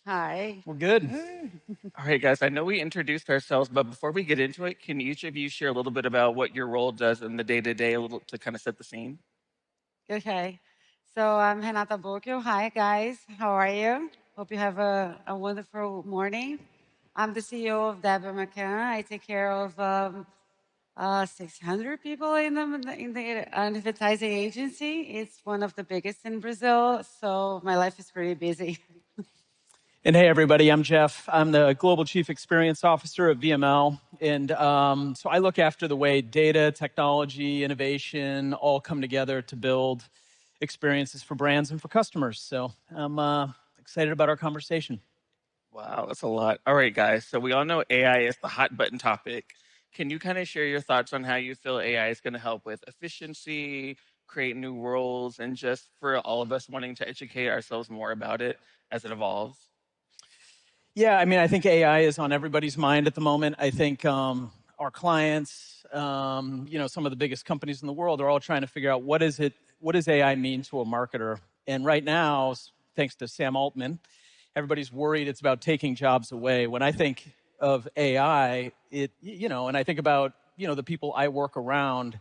Hi. We're good. All right, guys, I know we introduced ourselves, but before we get into it, can each of you share a little bit about what your role does in the day-to-day, a little to kind of set the scene? Okay. So I'm Renata Bokel. Hi, guys. How are you? Hope you have a wonderful morning. I'm the CEO of WMcCann. I take care of 600 people in the advertising agency. It's one of the biggest in Brazil, so my life is pretty busy. And hey, everybody, I'm Jeff. I'm the Global Chief Experience Officer at VML. And so I look after the way data, technology, innovation all come together to build experiences for brands and for customers. So I'm excited about our conversation. Wow, that's a lot. All right, guys, so we all know AI is the hot button topic. Can you kind of share your thoughts on how you feel AI is going to help with efficiency, create new roles, and just for all of us wanting to educate ourselves more about it as it evolves? Yeah, I mean, I think AI is on everybody's mind at the moment. I think our clients, some of the biggest companies in the world are all trying to figure out what does AI mean to a marketer? And right now, thanks to Sam Altman, everybody's worried it's about taking jobs away. When I think of AI, and I think about, the people I work around,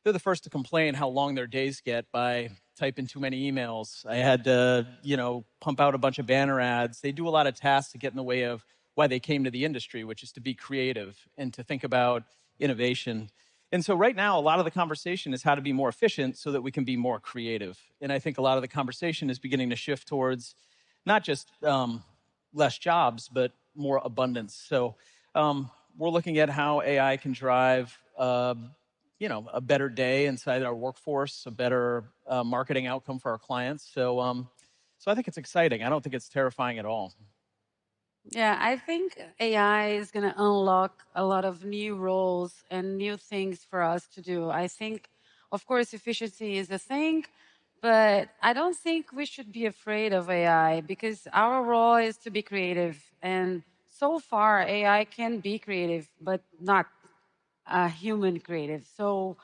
they're the first to complain how long their days get by typing too many emails. I had to, pump out a bunch of banner ads. They do a lot of tasks to get in the way of why they came to the industry, which is to be creative and to think about innovation. And so right now, a lot of the conversation is how to be more efficient so that we can be more creative. And I think a lot of the conversation is beginning to shift towards not just less jobs, but more abundance. So we're looking at how AI can drive a better day inside our workforce, a better marketing outcome for our clients. So I think it's exciting. I don't think it's terrifying at all. Yeah, I think AI is going to unlock a lot of new roles and new things for us to do. I think, of course, efficiency is a thing, but I don't think we should be afraid of AI because our role is to be creative. And so far, AI can be creative, but not human creative. So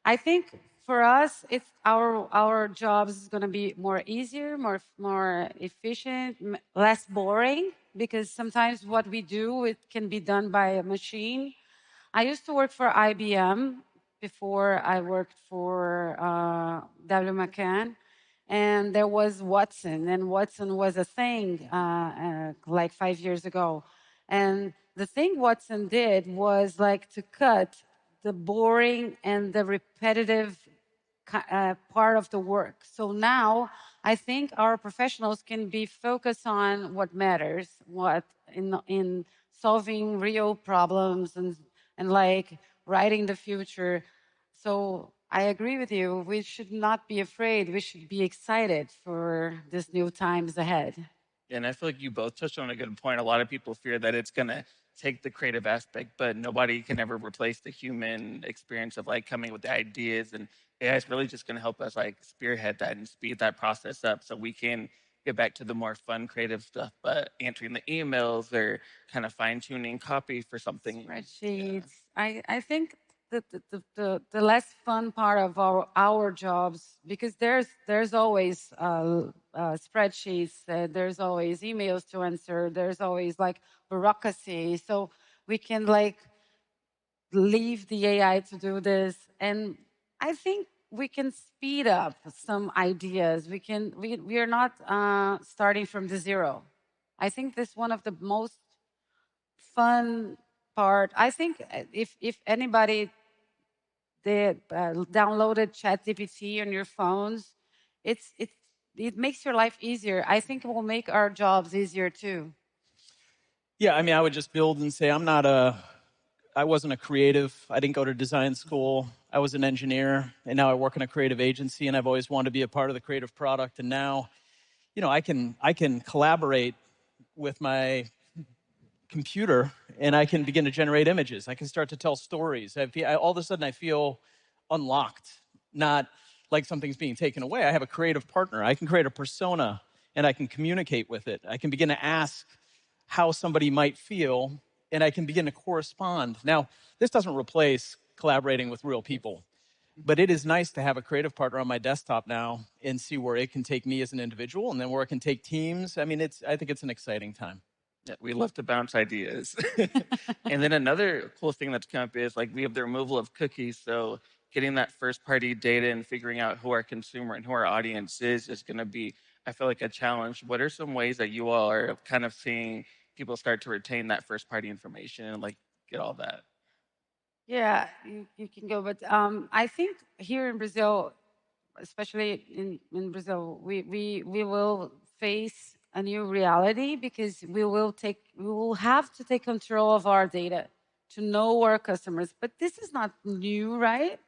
I think for us, it's our jobs is going to be more easier, more efficient, less boring because sometimes what we do it can be done by a machine. I used to work for IBM before I worked for WMcCann, and there was Watson, and Watson was a thing like 5 years ago, and the thing Watson did was like to cut the boring and the repetitive part of the work. So now I think our professionals can be focused on what matters, what in solving real problems and like writing the future. So I agree with you. We should not be afraid. We should be excited for this new times ahead. And I feel like you both touched on a good point. A lot of people fear that it's going to take the creative aspect, but nobody can ever replace the human experience of like coming with the ideas. And AI is really just going to help us like spearhead that and speed that process up so we can get back to the more fun, creative stuff, but answering the emails or kind of fine tuning copy for something. Yeah. Spreadsheets. I think the less fun part of our jobs because there's always spreadsheets, there's always emails to answer, there's always like bureaucracy. So we can like leave the AI to do this, and I think we can speed up some ideas. We are not starting from the zero. I think this is one of the most fun part. I think if anybody did downloaded ChatGPT on your phones, it makes your life easier. I think it will make our jobs easier too. Yeah, I mean, I would just build and say I wasn't a creative. I didn't go to design school. I was an engineer, and now I work in a creative agency, and I've always wanted to be a part of the creative product. And now, I can collaborate with my computer, and I can begin to generate images. I can start to tell stories. All of a sudden, I feel unlocked, not like something's being taken away. I have a creative partner. I can create a persona, and I can communicate with it. I can begin to ask how somebody might feel, and I can begin to correspond. Now, this doesn't replace collaborating with real people. But it is nice to have a creative partner on my desktop now and see where it can take me as an individual and then where it can take teams. I mean, I think it's an exciting time. Yeah, we love to bounce ideas. And then another cool thing that's come up is like we have the removal of cookies. So getting that first party data and figuring out who our consumer and who our audience is going to be, I feel like, a challenge. What are some ways that you all are kind of seeing people start to retain that first party information and like get all that? Yeah, you can go, but I think here in Brazil, especially in Brazil, we will face a new reality because we will have to take control of our data to know our customers. But this is not new, right?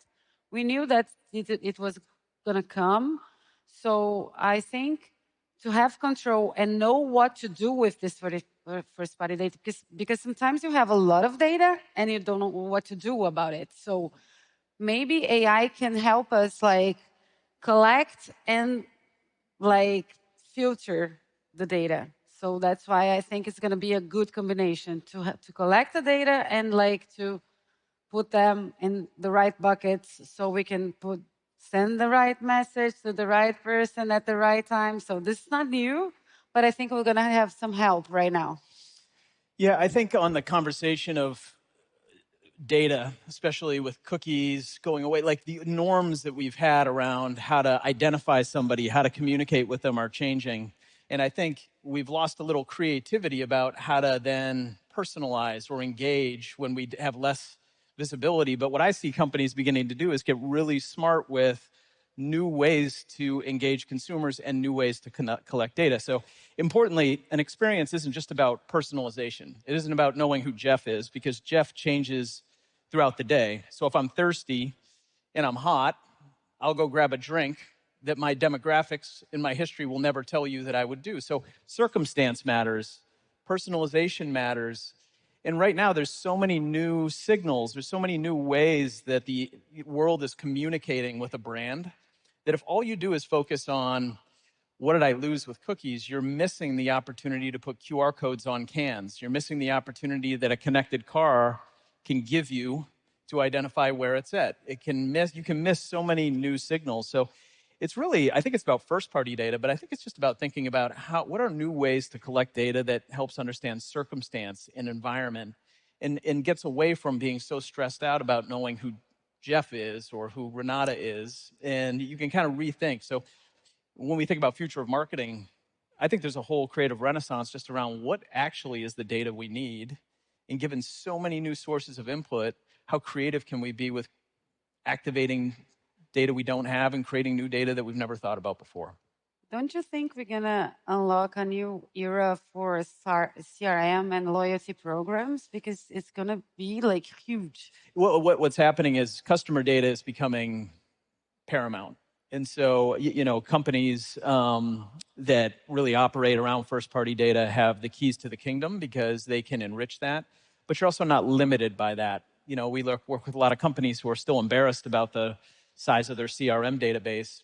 We knew that it was gonna come. So I think to have control and know what to do with this first party data, because sometimes you have a lot of data and you don't know what to do about it. So maybe AI can help us like collect and like filter the data. So that's why I think it's going to be a good combination to collect the data and like to put them in the right buckets so we can send the right message to the right person at the right time. So this is not new, but I think we're going to have some help right now. Yeah, I think on the conversation of data, especially with cookies going away, like the norms that we've had around how to identify somebody, how to communicate with them are changing. And I think we've lost a little creativity about how to then personalize or engage when we have less visibility. But what I see companies beginning to do is get really smart with new ways to engage consumers and new ways to collect data. So importantly, an experience isn't just about personalization. It isn't about knowing who Jeff is, because Jeff changes throughout the day. So if I'm thirsty and I'm hot, I'll go grab a drink that my demographics in my history will never tell you that I would do. So circumstance matters, personalization matters. And right now, there's so many new signals, there's so many new ways that the world is communicating with a brand that if all you do is focus on what did I lose with cookies, you're missing the opportunity to put QR codes on cans. You're missing the opportunity that a connected car can give you to identify where it's at. You can miss so many new signals. So it's really, I think it's about first party data, but I think it's just about thinking about what are new ways to collect data that helps understand circumstance and environment and gets away from being so stressed out about knowing who Jeff is or who Renata is. And you can kind of rethink. So when we think about future of marketing, I think there's a whole creative renaissance just around what actually is the data we need. And given so many new sources of input, how creative can we be with activating data we don't have and creating new data that we've never thought about before? Don't you think we're going to unlock a new era for CRM and loyalty programs? Because it's going to be like huge. Well, what's happening is customer data is becoming paramount. And so, companies that really operate around first-party data have the keys to the kingdom because they can enrich that. But you're also not limited by that. We work with a lot of companies who are still embarrassed about the size of their CRM database.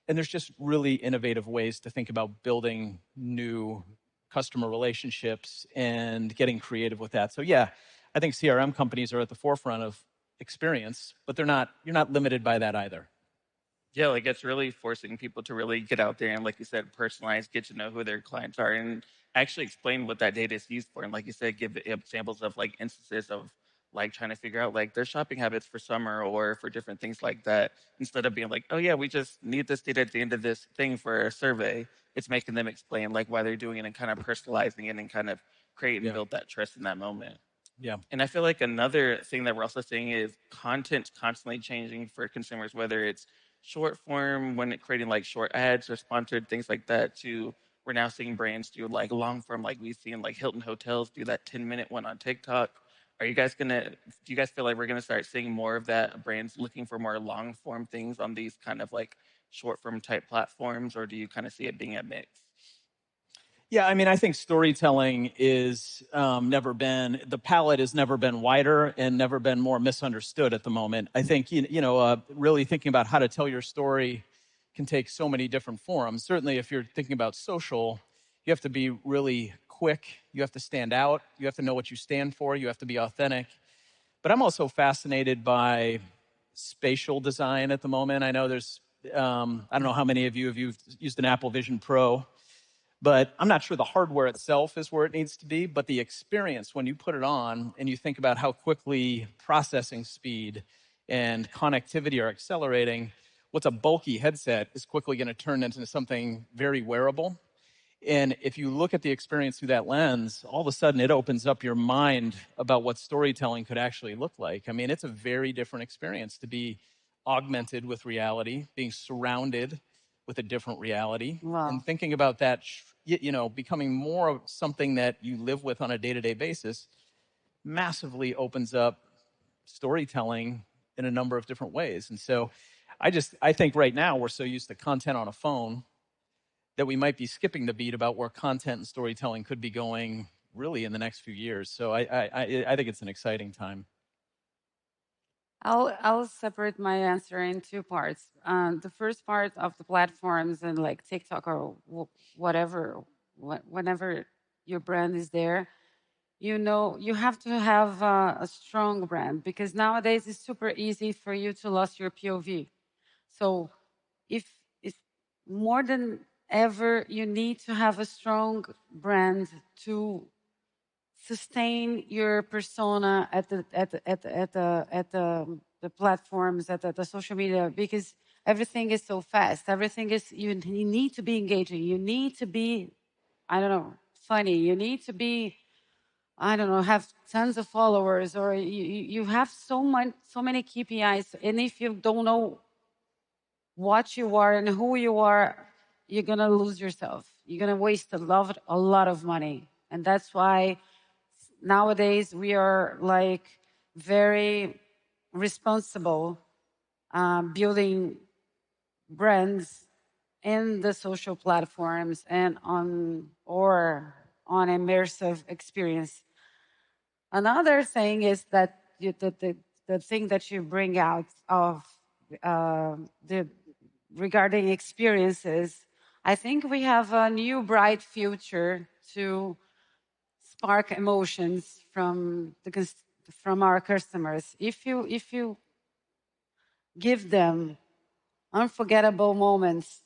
And there's just really innovative ways to think about building new customer relationships and getting creative with that. So yeah, I think CRM companies are at the forefront of experience, but you're not limited by that either. Yeah, like it's really forcing people to really get out there and, like you said, personalize, get to know who their clients are, and actually explain what that data is used for. And like you said, give examples of like instances of like trying to figure out like their shopping habits for summer or for different things like that. Instead of being like, oh yeah, we just need this data at the end of this thing for a survey. It's making them explain like why they're doing it and kind of personalizing it and kind of create and Yeah. build that trust in that moment. Yeah. And I feel like another thing that we're also seeing is content constantly changing for consumers, whether it's short form when creating like short ads or sponsored things like that, to we're now seeing brands do like long form, like we've seen like Hilton Hotels do that 10-minute one on TikTok. Do you guys feel like we're gonna start seeing more of that, brands looking for more long form things on these kind of like short form type platforms, or do you kind of see it being a mix? Yeah, I mean, I think storytelling is the palette has never been wider and never been more misunderstood at the moment. I think, really thinking about how to tell your story can take so many different forms. Certainly, if you're thinking about social, you have to be really quick, you have to stand out, you have to know what you stand for, you have to be authentic. But I'm also fascinated by spatial design at the moment. I know there's, I don't know how many of you have used an Apple Vision Pro, but I'm not sure the hardware itself is where it needs to be, but the experience when you put it on and you think about how quickly processing speed and connectivity are accelerating, what's a bulky headset is quickly going to turn into something very wearable. And if you look at the experience through that lens, all of a sudden it opens up your mind about what storytelling could actually look like. I mean, it's a very different experience to be augmented with reality, being surrounded with a different reality, Wow. and thinking about that, becoming more of something that you live with on a day-to-day basis, massively opens up storytelling in a number of different ways. And so I think right now we're so used to content on a phone that we might be skipping the beat about where content and storytelling could be going really in the next few years. So I think it's an exciting time. I'll separate my answer in two parts. The first part of the platforms and like TikTok or whatever, whenever your brand is there, you know, you have to have a strong brand because nowadays it's super easy for you to lose your POV. So if more than ever, you need to have a strong brand to sustain your persona at the platforms, the social media, because everything is so fast. Everything is you need to be engaging. You need to be, I don't know, funny. You need to be, I don't know, have tons of followers, or you have so many KPIs, and if you don't know what you are and who you are, you're gonna lose yourself. You're gonna waste a lot of money, and that's why nowadays we are like very responsible building brands in the social platforms and on immersive experience. Another thing is that the thing that you bring out of the regarding experiences, I think we have a new bright future to spark emotions from from our customers. If you give them unforgettable moments,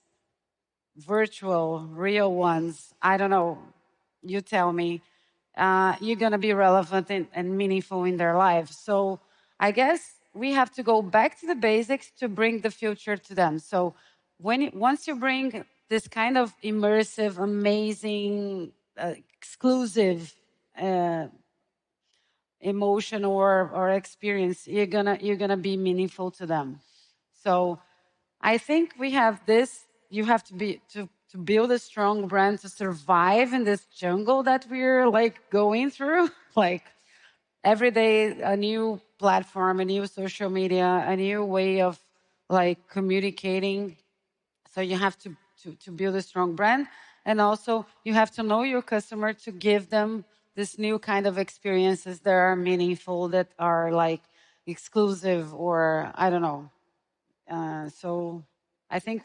virtual, real ones, I don't know, you tell me, you're gonna be relevant and meaningful in their lives. So I guess we have to go back to the basics to bring the future to them. So once you bring this kind of immersive, amazing, exclusive emotion or experience, you're gonna be meaningful to them. So I think we have this. You have to be to build a strong brand to survive in this jungle that we're like going through. Like every day, a new platform, a new social media, a new way of like communicating. So you have to build a strong brand, and also you have to know your customer to give them this new kind of experiences that are meaningful, that are like exclusive, or I don't know. So I think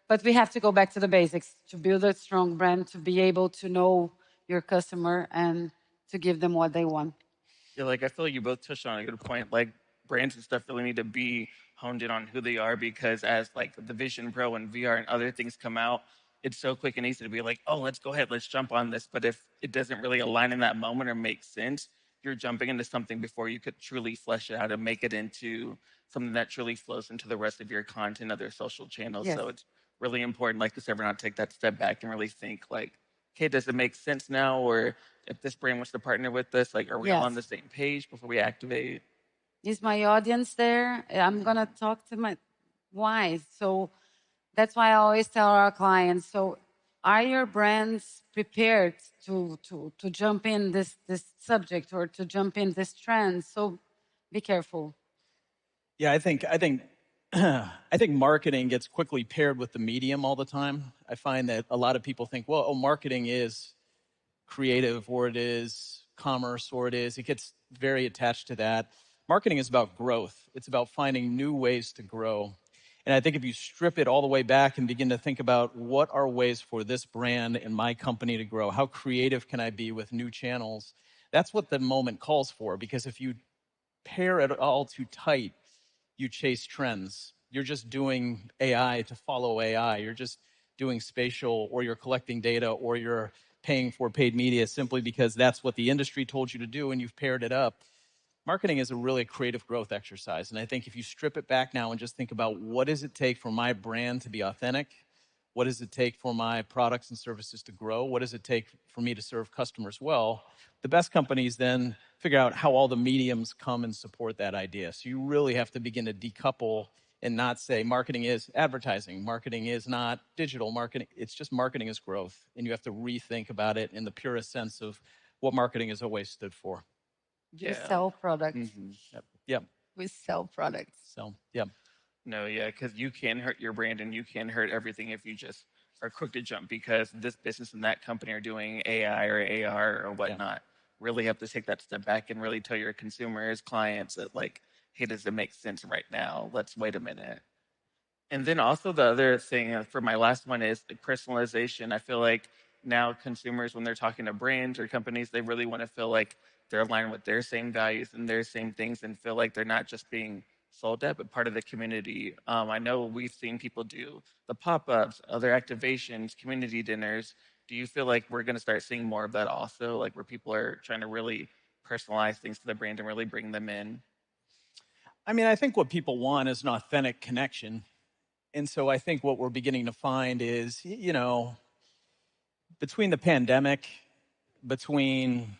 but we have to go back to the basics to build a strong brand, to be able to know your customer and to give them what they want. Yeah, like I feel like you both touched on a good point. Like brands and stuff really need to be honed in on who they are, because as like the Vision Pro and VR and other things come out, it's so quick and easy to be like, oh, let's go ahead, let's jump on this. But if it doesn't really align in that moment or make sense, you're jumping into something before you could truly flesh it out and make it into something that truly flows into the rest of your content, other social channels. Yes. So it's really important, like you said, we're not take that step back and really think like, okay, does it make sense now? Or if this brand wants to partner with us, like, are we all on Yes. the same page before we activate? Is my audience there? I'm gonna talk to my why. So that's why I always tell our clients. So are your brands prepared to jump in this subject or to jump in this trend? So be careful. Yeah, I think I think marketing gets quickly paired with the medium all the time. I find that a lot of people think, well, oh, marketing is creative, or it is commerce, or it gets very attached to that. Marketing is about growth. It's about finding new ways to grow. And I think if you strip it all the way back and begin to think about what are ways for this brand and my company to grow, how creative can I be with new channels? That's what the moment calls for. Because if you pair it all too tight, you chase trends. You're just doing AI to follow AI. You're just doing spatial, or you're collecting data, or you're paying for paid media simply because that's what the industry told you to do and you've paired it up. Marketing is a really creative growth exercise. And I think if you strip it back now and just think about what does it take for my brand to be authentic? What does it take for my products and services to grow? What does it take for me to serve customers well? The best companies then figure out how all the mediums come and support that idea. So you really have to begin to decouple and not say marketing is advertising, marketing is not digital marketing. It's just marketing is growth. And you have to rethink about it in the purest sense of what marketing has always stood for. We Yeah. sell products. Yep. We sell products. So, yep. No, yeah, because you can hurt your brand and you can hurt everything if you just are quick to jump because this business and that company are doing AI or AR or whatnot. Really have to take that step back and really tell your consumers, clients that like, hey, does it make sense right now? Let's wait a minute. And then also the other thing for my last one is the personalization. I feel like now consumers, when they're talking to brands or companies, they really want to feel like they're aligned with their same values and their same things and feel like they're not just being sold at, but part of the community. I know we've seen people do the pop-ups, other activations, community dinners. Do you feel like we're going to start seeing more of that also, like where people are trying to really personalize things to the brand and really bring them in? I mean, I think what people want is an authentic connection. And so I think what we're beginning to find is, between the pandemic, between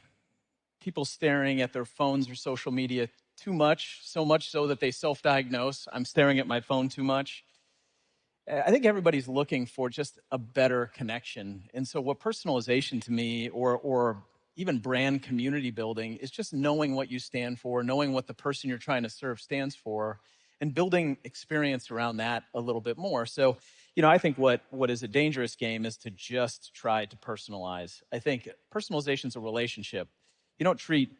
people staring at their phones or social media too much, so much so that they self-diagnose, I'm staring at my phone too much. I think everybody's looking for just a better connection. And so what personalization to me, or even brand community building, is just knowing what you stand for, knowing what the person you're trying to serve stands for, and building experience around that a little bit more. So, I think what is a dangerous game is to just try to personalize. I think personalization is a relationship. You don't treat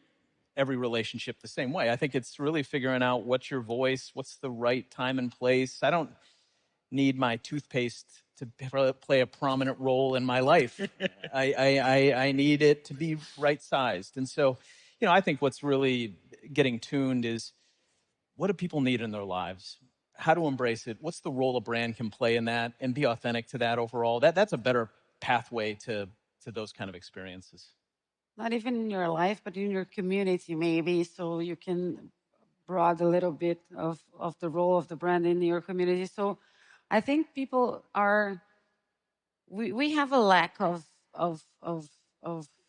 every relationship the same way. I think it's really figuring out what's your voice, what's the right time and place. I don't need my toothpaste to play a prominent role in my life. I need it to be right sized. And so, I think what's really getting tuned is, what do people need in their lives? How to embrace it? What's the role a brand can play in that, and be authentic to that overall? That's a better pathway to those kind of experiences. Not even in your life, but in your community, maybe, so you can broaden a little bit of the role of the brand in your community. So I think people are, we have a lack of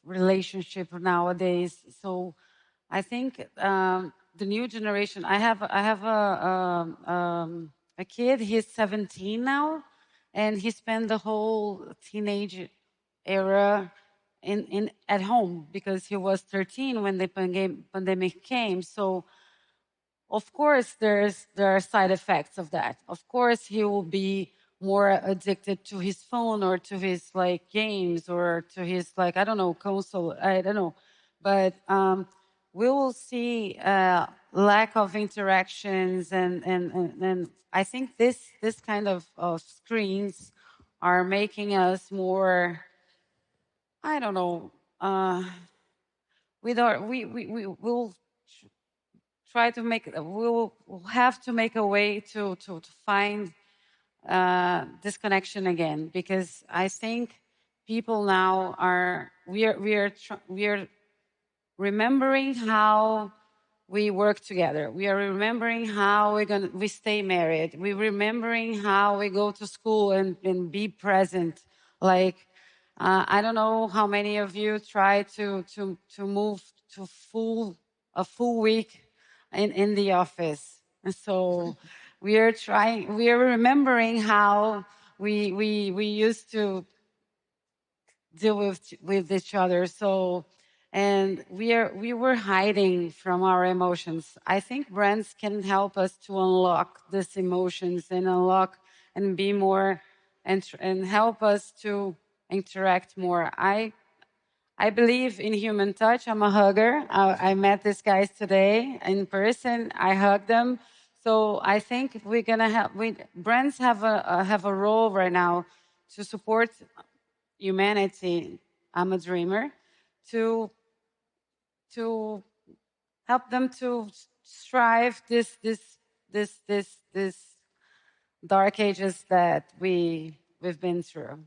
relationship nowadays. So I think the new generation. I have a kid. He's 17 now, and he spent the whole teenage era in at home because he was 13 when the pandemic came. So of course there are side effects of that. Of course he will be more addicted to his phone or to his like games or to his like, I don't know, console, I don't know. But we will see lack of interactions, and I think this kind of screens are making us more, I don't know, we will try to make, we'll have to make a way to find this connection again, because I think people now are, we are remembering how we work together. We are remembering how we stay married. We're remembering how we go to school and be present. Like, I don't know how many of you try to move to a full week in the office. And so we are remembering how we used to deal with each other. So, and we were hiding from our emotions. I think brands can help us to unlock these emotions and unlock and be more, and help us to interact more. I believe in human touch. I'm a hugger. I met these guys today in person. I hugged them. So I think we're gonna have, brands have a role right now to support humanity. I'm a dreamer, to help them to strive this this dark ages that we've been through.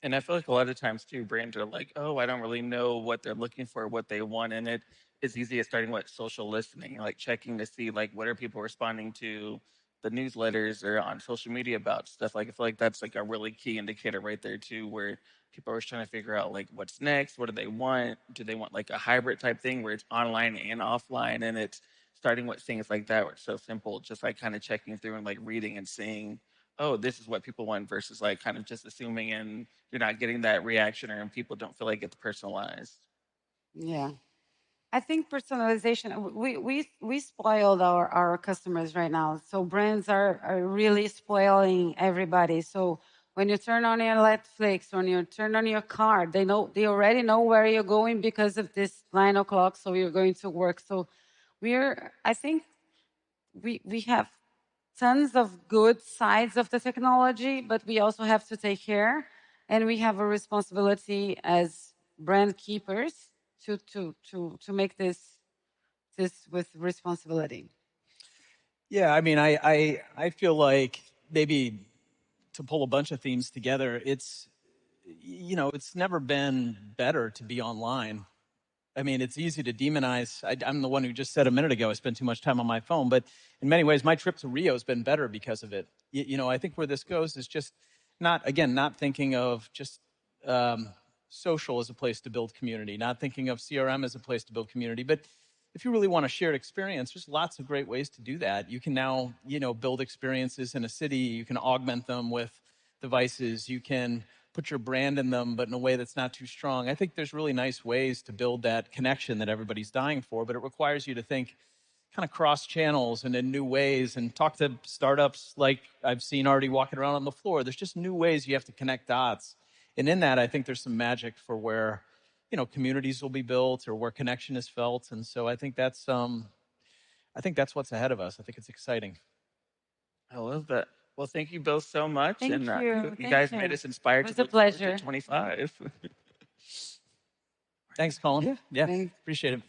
And I feel like a lot of times too, brands are like, "Oh, I don't really know what they're looking for, what they want," and it is easy as starting with social listening, like checking to see like what are people responding to the newsletters or on social media about stuff. Like I feel like that's like a really key indicator right there too, where people are trying to figure out like what's next, what do they want? Do they want like a hybrid type thing where it's online and offline? And it's starting with things like that where it's so simple, just like kind of checking through and like reading and seeing, oh, this is what people want versus like kind of just assuming and you're not getting that reaction or and people don't feel like it's personalized. Yeah. I think personalization, we spoiled our customers right now. So brands are really spoiling everybody. So when you turn on your Netflix, when you turn on your car, they already know where you're going because of this 9 o'clock. So you're going to work. So I think we have tons of good sides of the technology, but we also have to take care, and we have a responsibility as brand keepers to make this with responsibility. Yeah, I mean, I feel like maybe to pull a bunch of themes together, it's never been better to be online. I mean, it's easy to demonize. I'm the one who just said a minute ago I spend too much time on my phone, but in many ways, my trip to Rio has been better because of it. I think where this goes is just not thinking of just um, social as a place to build community, not thinking of CRM as a place to build community, but if you really want a shared experience, there's lots of great ways to do that. You can now, build experiences in a city. You can augment them with devices. You can put your brand in them, but in a way that's not too strong. I think there's really nice ways to build that connection that everybody's dying for, but it requires you to think kind of cross channels and in new ways and talk to startups like I've seen already walking around on the floor. There's just new ways you have to connect dots. And in that, I think there's some magic for where, communities will be built or where connection is felt. And so I think that's what's ahead of us. I think it's exciting. I love that. Well, thank you both so much, and Thank you. you Thank guys you. made us It inspired to was a look forward to pleasure. 25. Thanks, Colin. Yeah, Thanks. appreciate it.